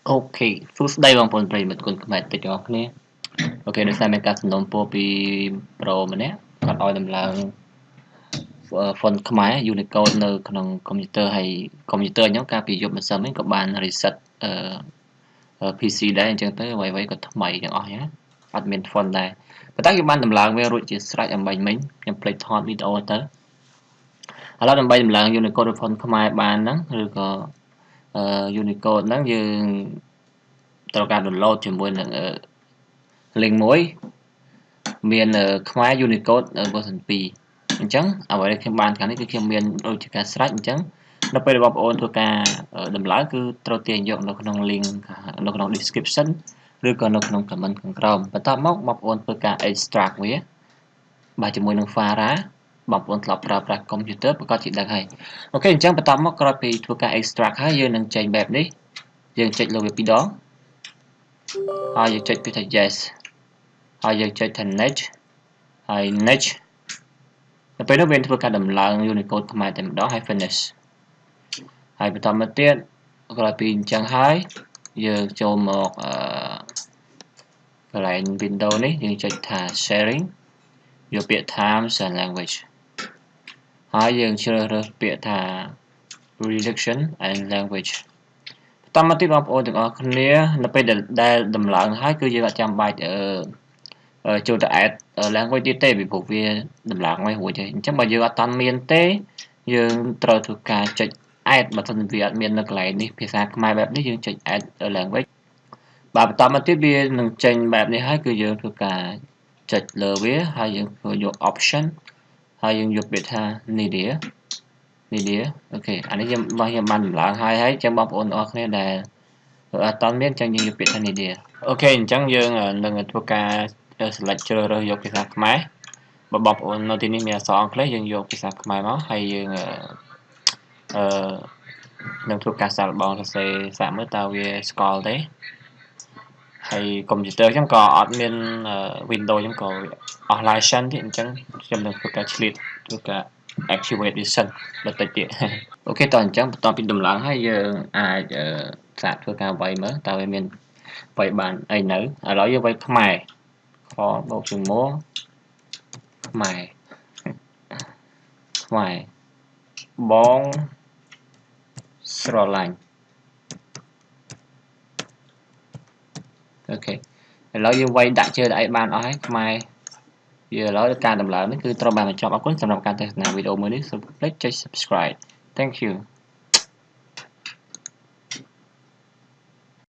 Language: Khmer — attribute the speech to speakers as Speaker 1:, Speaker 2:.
Speaker 1: Ok, suốt đây bằng phần bày một con khmer tới cho nè. Ok, nó sẽ mình cắt nôm po pi pro mà nè. Còn oi đầm là phần khmer unicodeនៅក្នុង computer ហើយកុំព្យូទ័រខ្ញុំកាលពីយប់ម្សិលមិញក៏បាន reset PC ដែរអញ្ចឹងទៅអ្វីៗក៏ថ្មីទាំងអស់ហ្នឹងណាអត់មាន font ដែរប៉ុន្តែខ្ញុំបានដំឡើងវារួចជាស្រេចអំបញ្ញមិញខ្ញុំភ្លេចថតវីដេអូទៅឥឡូវដើម្បីដំឡើង unicode របស់ font ខ្មែរបានហ្នឹងឬក៏unicode ហ្នឹងយើងត្រូវការ download ជាមួយនឹងlink មួយមានខ្មែរ unicode version 2អញ្ចឹងអ្វីដែលខ្ញុំបានខាងនេះគឺខ្ញុំមានដូចជាការស្រេចអញ្ចឹងនៅពេលបងប្អូនធ្វើការដំឡើងគឺត្រូវទាញយកនៅក្នុង link នៅក្នុង description ឬក៏នៅក្នុង comment ខាងក្រោមបន្ទាប់មកបងប្អូនធ្វើការ extract វាបាទជាមួយនឹង file បងប្អូនធ្លាប់ប្រើប្រាស់ computer ប្រកាសជាដឹងហើយអូខេអញ្ចឹងបន្ទាប់មកក្រោយពីធ្វើការ extract ហើយយើងនឹងចេញបែបនេះយើងចុចលើវាពីរដងហើយយើងចុចពីថា yes ហើយយើងចុចថា next ហើយ next ទៅពេលនោះវាធ្វើការដំឡើង unicode ខ្មែរតែម្ដងហើយ finish ហើយបន្តមកទៀតក្រោយពីអញ្ចឹងហើយយើងចូលមកកន្លែង window នេះយើងចុចថា sharing យកពាក្យ times and language ហើយយើងជ្រើសរើសពាក្យថា reduction and language បន្តមកទៀតបងប្អូនទាំងអស់គ្នានៅពេលដែលដំឡើងហើយគឺយើងអត់ចាំបាច់ចូលទៅ add language ទៀតទេពីព្រោះវាដំឡើងមករួចហើយអញ្ចឹងបើយើងអត់តាន់មានទេយើងត្រូវធ្វើការចុច add បើមិនវាអត់មាននៅកន្លែងនេះភាសាខ្មែរបែបនេះយើងចុច add language បាទបន្តមកទៀតវានឹងចេញបែបនេះហើយគឺយើងធ្វើការចុចលើវាហើយយើងធ្វើយក option ហើយយើងយកពាក្យថា media អូខេអានេះខ្ញុំបានដំឡើងហើយចឹងបងប្អូនទាំងអស់គ្នាដែលអត់តាន់មានចឹងយើងយកពាក្យថា media អូខេអញ្ចឹងយើងនឹងធ្វើការ select ជ្រើសរើសយកភាសាខ្មែរបើបងប្អូននៅទីនេះមានអក្សរអង់គ្លេសយើងយកភាសាខ្មែរមកហើយយើងនឹងធ្វើការសាកល្បងសរសេរសាកមើលតើវាស្គាល់ទេហើយកុំព្យូទ័រខ្ញុំក៏អត់មាន Windows ខ្ញុំក៏អស់ license ទៀតអញ្ចឹងខ្ញុំនឹងធ្វើការឆ្លៀតធ្វើការ activate វាសិនបន្តិចទៀតអូខេតោះអញ្ចឹងបន្ទាប់ពីដំឡើងហើយយើងអាចសាកធ្វើការវាយមើលតើវាមានវាយបានអីនៅឥឡូវយើងវាយខ្មែរខបូកជាមួយខ្មែរបងស្រឡាញ់អូខេឥឡូវយើងវាយដាក់ជើងអីបានអស់ហើយខ្មែរវាឥឡូវការដំឡើងនេះគឺត្រូវបានបញ្ចប់អរគុណសម្រាប់ការទស្សនាវីដេអូមួយនេះសូមកុំភ្លេចចុច subscribe Thank you